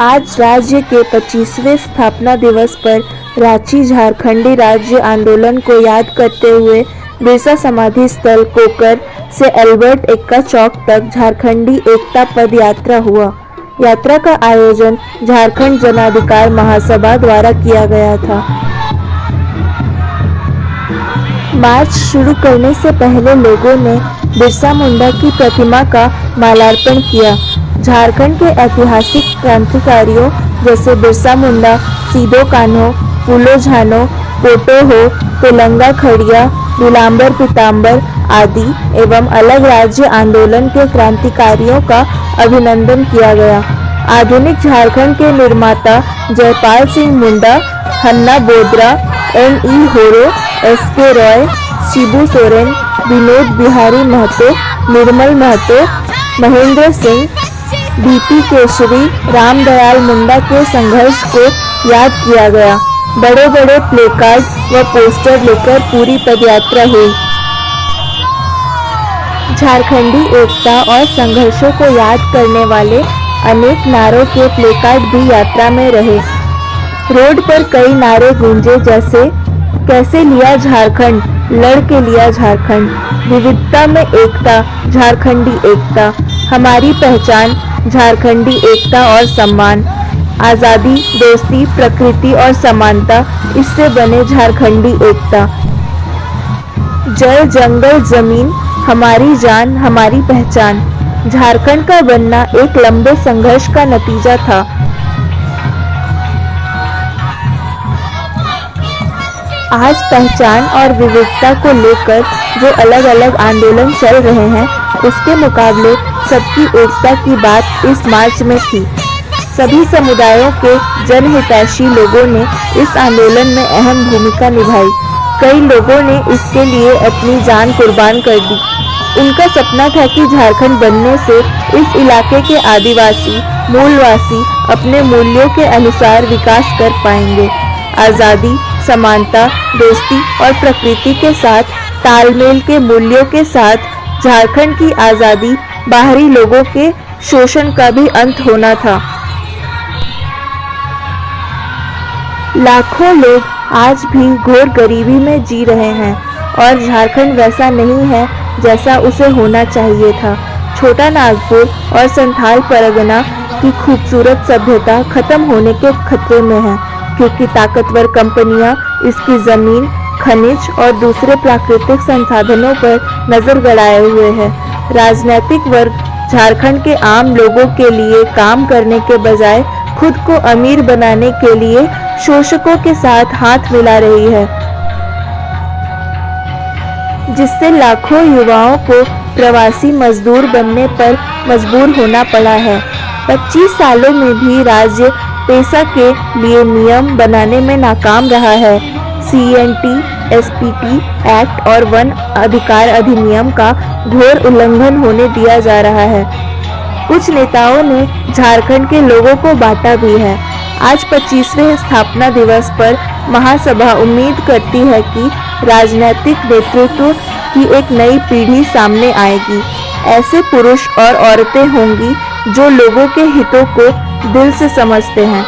आज राज्य के 25वें स्थापना दिवस पर रांची झारखंडी राज्य आंदोलन को याद करते हुए बिरसा समाधि स्थल कोकर से अल्बर्ट एक्का चौक तक झारखंडी एकता पद यात्रा हुआ। यात्रा का आयोजन झारखंड जन अधिकार महासभा द्वारा किया गया था। मार्च शुरू करने से पहले लोगों ने बिरसा मुंडा की प्रतिमा का माल्यार्पण किया। झारखंड के ऐतिहासिक क्रांतिकारियों जैसे बिरसा मुंडा, सीधो कान्हो, फूलो झानो, पोटो हो, तेलंगा खड़िया, नीलांबर पीताम्बर आदि एवं अलग राज्य आंदोलन के क्रांतिकारियों का अभिनंदन किया गया। आधुनिक झारखंड के निर्माता जयपाल सिंह मुंडा, हन्ना बोदरा, N.E. होरो, S.K. रॉय, शिबू सोरेन, विनोद बिहारी महतो, निर्मल महतो, महेंद्र सिंह, B.P. केशरी, रामदयाल मुंडा के संघर्ष को याद किया गया। बड़े बड़े प्लेकार्ड व पोस्टर लेकर पूरी पदयात्रा हुई। झारखंडी एकता और संघर्षों को याद करने वाले अनेक नारों के प्लेकार्ड भी यात्रा में रहे। रोड पर कई नारे गूंजे जैसे कैसे लिया झारखंड, लड़ के लिया झारखंड, विविधता में एकता, झारखंडी एकता, हमारी पहचान, झारखंडी एकता और सम्मान, आज़ादी, दोस्ती, प्रकृति और समानता, इससे बने झारखंडी एकता, जल जंगल जमीन, हमारी जान, हमारी पहचान, झारखंड का बनना एक लंबे संघर्ष का नतीजा था। आज पहचान और विविधता को लेकर जो अलग अलग आंदोलन चल रहे हैं, उसके मुकाबले सबकी एकता की बात इस मार्च में थी। सभी समुदायों के जनहितैषी लोगों ने इस आंदोलन में अहम भूमिका निभाई। कई लोगों ने इसके लिए अपनी जान कुर्बान कर दी। उनका सपना था कि झारखंड बनने से इस इलाके के आदिवासी मूलवासी अपने मूल्यों के अनुसार विकास कर पाएंगे। आज़ादी, समानता, दोस्ती और प्रकृति के साथ तालमेल के मूल्यों के साथ झारखंड की आज़ादी, बाहरी लोगों के शोषण का भी अंत होना था। लाखों लोग आज भी घोर गरीबी में जी रहे हैं और झारखंड वैसा नहीं है जैसा उसे होना चाहिए था। छोटा नागपुर और संथाल परगना की खूबसूरत सभ्यता खत्म होने के खतरे में है, क्योंकि ताकतवर कंपनियां इसकी जमीन, खनिज और दूसरे प्राकृतिक संसाधनों पर नजर गड़ाए हुए हैं। राजनीतिक वर्ग झारखंड के आम लोगों के लिए काम करने के बजाय खुद को अमीर बनाने के लिए शोषकों के साथ हाथ मिला रही है, जिससे लाखों युवाओं को प्रवासी मजदूर बनने पर मजबूर होना पड़ा है। 25 सालों में भी राज्य पेशा के लिए नियम बनाने में नाकाम रहा है। CNT, SPT एक्ट और वन अधिकार अधिनियम का घोर उल्लंघन होने दिया जा रहा है। कुछ नेताओं ने झारखंड के लोगों को बांटा भी है। आज 25वें स्थापना दिवस पर महासभा उम्मीद करती है कि राजनीतिक नेतृत्व की एक नई पीढ़ी सामने आएगी। ऐसे पुरुष और औरतें होंगी जो लोगों के हितों को दिल से समझते हैं।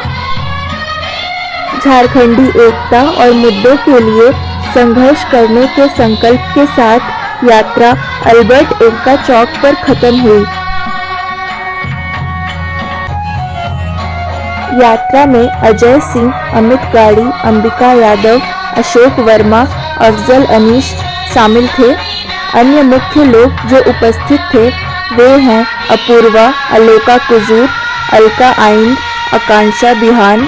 झारखंडी एकता और मुद्दों के लिए संघर्ष करने के संकल्प के साथ यात्रा अल्बर्ट एक्का चौक पर खत्म हुई। यात्रा में अजय सिंह, अमित गाड़ी, अंबिका यादव, अशोक वर्मा, अफजल अनीश शामिल थे। अन्य मुख्य लोग जो उपस्थित थे वे हैं Apurva, Aloka Kujur, Alka Aind, Akanksha Bihan,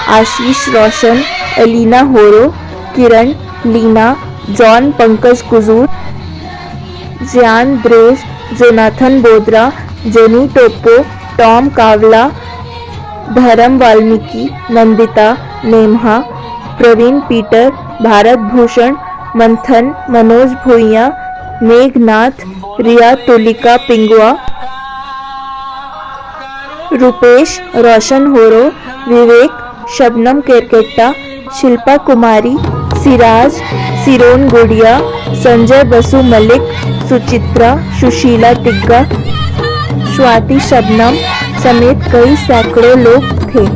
Ashish Roshan, Elina Horo, Kiran, Leena, John Pankaj Kujur, Jean Dreze, Jonathan Bodra, Jenny Toppo, Tom Kawla, Dharm Valmiki, Nandita, Nemha, Praveen Peter, Bharat Bhushan, Manthan, Manoj भूइया, Meghnath, रिया तुलिका पिंगुआ, रुपेश, रोशन होरो, विवेक, शबनम केरकेट्टा, शिल्पा कुमारी, सिराज, सिरोन गुड़िया, संजय बसु मलिक, सुचित्रा, सुशीला तिग्गा, स्वाति शबनम, समेत कई सैकड़ों लोग थे।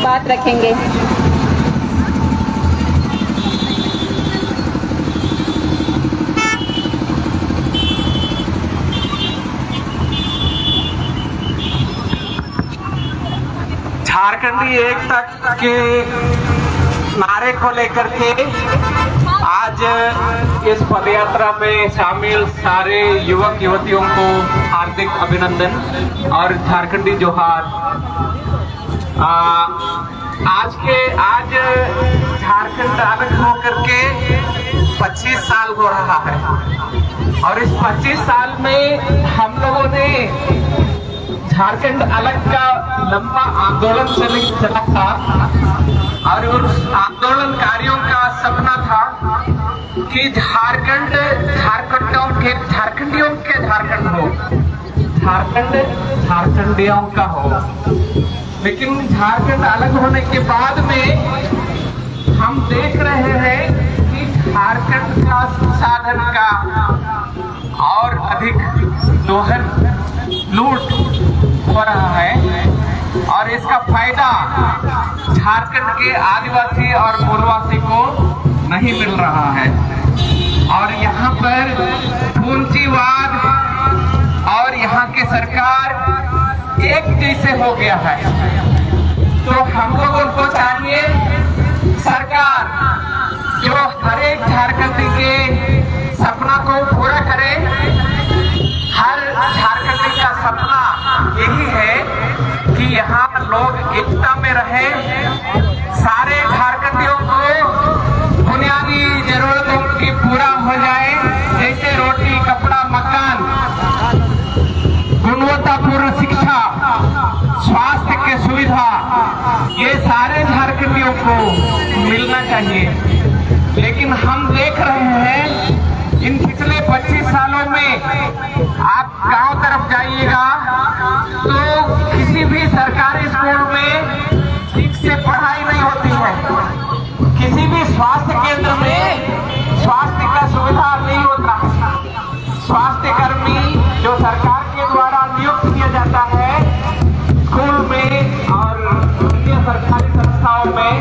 बात रखेंगे। झारखंडी एकता के नारे को लेकर के आज इस पदयात्रा में शामिल सारे युवक युवतियों को हार्दिक अभिनंदन और झारखंडी जोहार। आज झारखंड अलग होकर के 25 साल हो रहा है और इस 25 साल में हम लोगों ने झारखंड अलग का लंबा आंदोलन चला था और उस आंदोलनकारियों का सपना था कि झारखंडियों के झारखंड हो, झारखंड झारखंडियों का हो। लेकिन झारखंड अलग होने के बाद में हम देख रहे हैं कि झारखंड का संसाधन का और अधिक दोहन लूट हो रहा है और इसका फायदा झारखंड के आदिवासी और पूर्ववासी को नहीं मिल रहा है और यहाँ पर पूंजीवाद और यहाँ की सरकार एक जैसे हो गया है। तो हम लोगों को चाहिए सरकार जो हर एक झारखंडी के सपना को पूरा करे। हर झारखंडी का सपना यही है कि यहाँ लोग एकता में रहे, सारे झारखंडियों को बुनियादी जरूरतों की पूरा हो जाए, जैसे रोटी, कपड़ा, मकान, गुणवत्तापूर्ण शिक्षा, स्वास्थ्य की सुविधा, ये सारे झारखंडियों को मिलना चाहिए। लेकिन हम देख रहे हैं इन पिछले 25 सालों में आप गांव तरफ जाइएगा तो किसी भी सरकारी स्कूल में ठीक से पढ़ाई नहीं होती है, किसी भी स्वास्थ्य केंद्र में स्वास्थ्य का सुविधा नहीं होता। स्वास्थ्य कर्मी जो सरकार के द्वारा नियुक्त किया जाता है स्कूल में और अन्य सरकारी संस्थाओं में,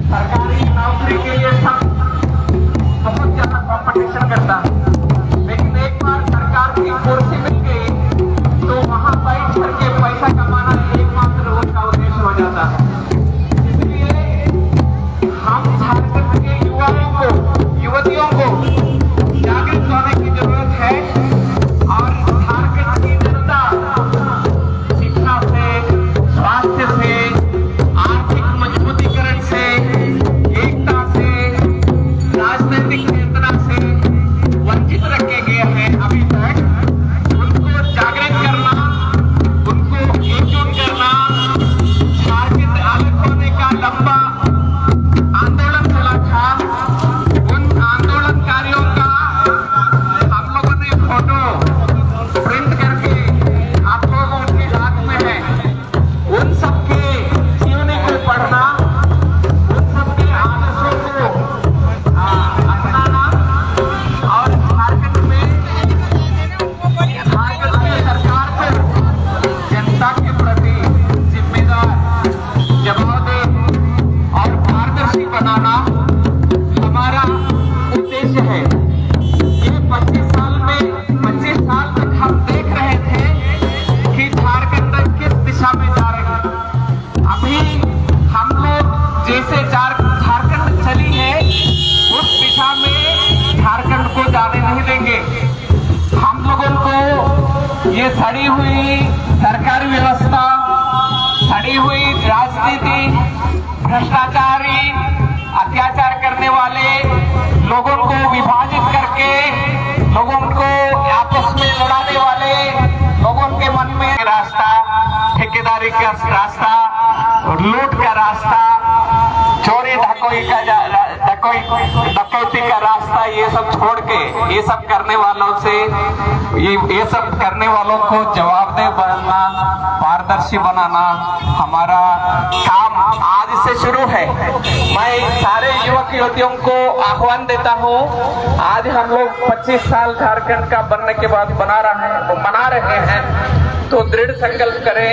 सरकारी नौकरी के लिए सब बहुत ज्यादा कंपटीशन करता है। लेकिन एक बार सरकार की कुर्सी मिल गई तो वहां बैठ करके पैसा कमाना एकमात्र उनका उद्देश्य हो जाता है। इसलिए हम झारखंड के युवाओं को, युवतियों को जागरूक होने की जरूरत है और झारखंड की जनता शिक्षा से, स्वास्थ्य से, आर्थिक मजबूतीकरण से, एकता से, राजनीतिक चेतना से वंचित रखे गए हैं अभी तक। उनको जागृत करना, उनको एकजुट करना, झारखंड अलग होने का लंबा आंदोलन चला था। उन आंदोलनकारियों का हम लोगों ने फोटो प्रिंट करके आप लोगों के हाथ में है। उन सबके जीवनी को पढ़ना, उन सबके आदर्शों को अपनाना और झारखंड में झारखंड की सरकार को जनता के प्रति जिम्मेदार, जवाबदेह और पारदर्शी बनाना हमारा उद्देश्य है। ये 25 साल तक हम देख रहे थे कि झारखंड किस दिशा में जा रही है। अभी हम लोग जैसे झारखंड चली है उस दिशा में झारखंड को जाने नहीं देंगे। हम लोगों को ये सड़ी हुई सरकारी व्यवस्था, सड़ी हुई राजनीति, भ्रष्टाचारी, अत्याचार करने वाले लोगों को विभाजित करके लोगों को आपस में लड़ाने वाले लोगों के मन में रास्ता, ठेकेदारी का रास्ता, लूट का रास्ता, चोरी डकैती का रास्ता, ये सब छोड़ के ये सब करने वालों को जवाबदेह बनाना, पारदर्शी बनाना हमारा काम आज से शुरू है। मैं सारे युवक युवतियों को आह्वान देता हूँ, आज हम लोग 25 साल झारखंड का बनने के बाद मना रहे हैं तो दृढ़ संकल्प करें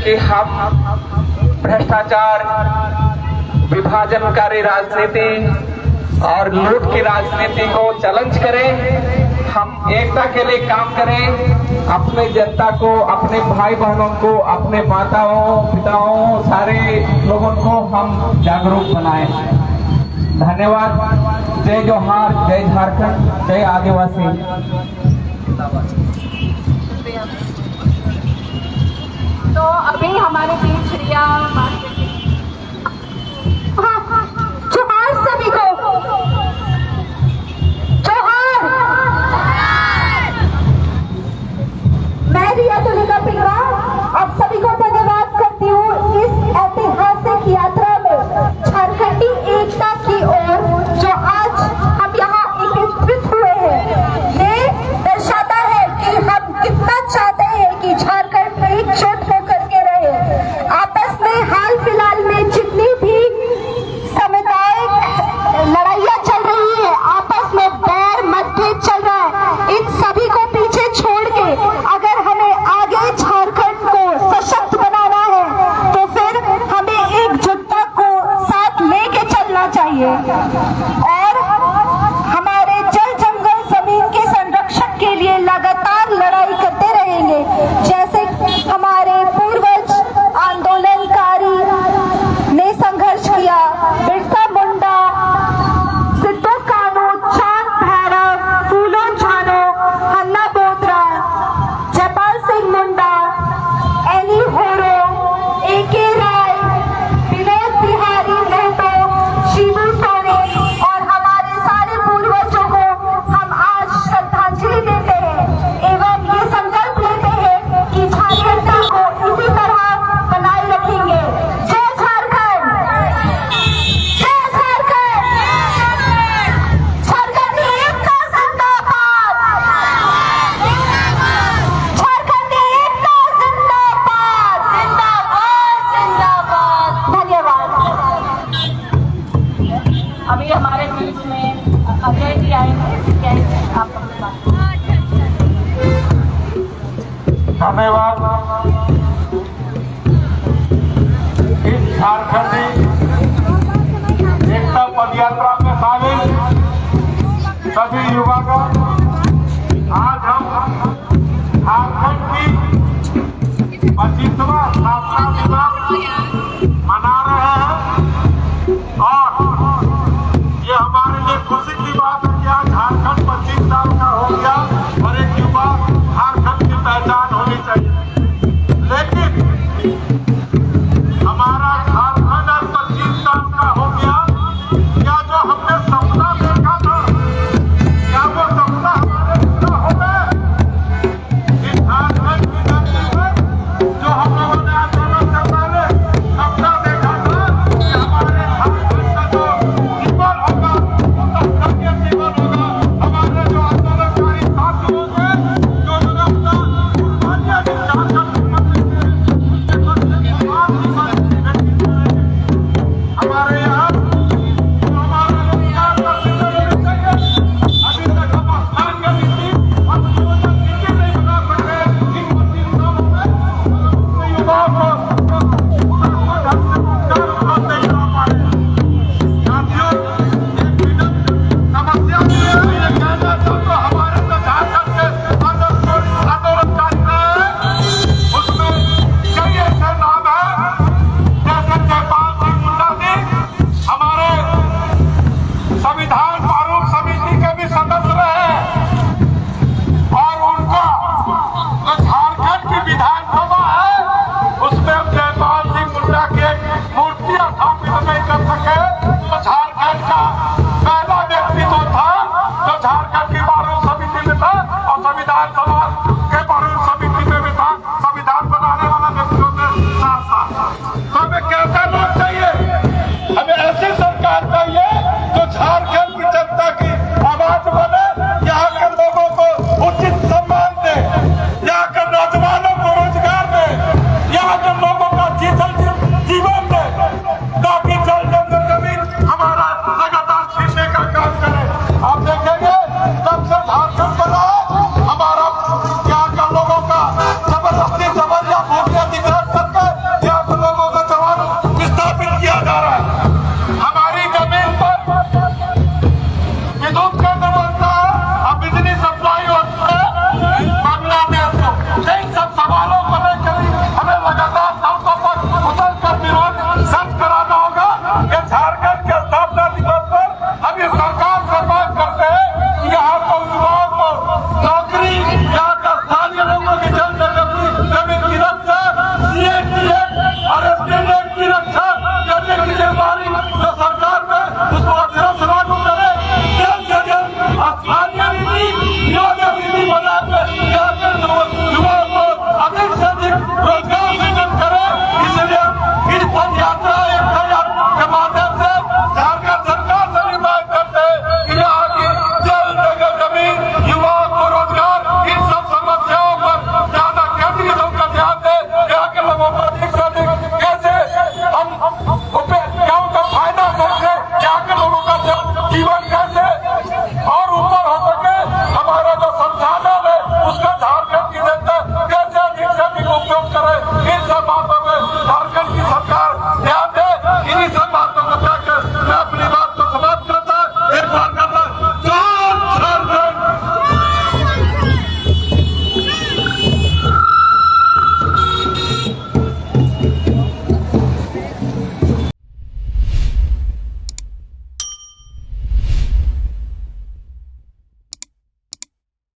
कि हम भ्रष्टाचार, विभाजनकारी राजनीति और लूट की राजनीति को चैलेंज करें। हम एकता के लिए काम करें, अपने जनता को, अपने भाई बहनों को, अपने माताओं पिताओं सारे लोगों को हम जागरूक बनाएं। धन्यवाद। जय जोहार, जय झारखंड, जय आदिवासी। तो अभी हमारे बीच रिया जोहार सभी को, जोहार। मैं रिया तुलिका पिंगरा आप सभी को धन्यवाद करती हूँ इस ऐतिहासिक यात्रा में झारखंडी एकता की ओर जो आज हम यहाँ एकत्रित हुए हैं। ये दर्शाता है कि हम कितना चाहते हैं कि झारखंड एकजुट होकर के रहे। आपस में हाल फिलहाल में जितनी भी सामुदायिक लड़ाइयाँ चल रही है, आपस में बैर मतभेद चल रहा है, इन सभी को पीछे छोड़ के अगर हमें आगे झारखंड को सशक्त बनाना है तो फिर हमें एकजुटता को साथ लेके चलना चाहिए और हमारे जल जंगल जमीन के संरक्षण के लिए लगातार लड़ाई करते रहेंगे। जैसे हमारे पूर्वज आंदोलनकारी ने संघर्ष किया, बिरसा मुंडा, सिद्धू कानू, चांद भैरव, फूलो झानो, हन्ना बोथरा, जयपाल सिंह मुंडा, एनी होरो, एके राय, विनोद बिहारी मेहतो, शिबू सोरेन और हमारे सारे पूर्वजों को हम आज श्रद्धांजलि देते हैं एवं ये संकल्प लेते हैं कि झारखंड को इसी तरह बनाए रखेंगे। जय झारखंड, जय झारखंड, झारखंडी एकता जिंदाबाद, झारखंडी एकता जिंदाबाद, जिंदाबाद, जिंदाबाद। धन्यवाद। अभी हमारे बीच में अजय जी आएंगे, आप अपनी बात। धन्यवाद। इस झारखंडी एकता पदयात्रा में शामिल सभी युवकों, आज हम झारखंड की 25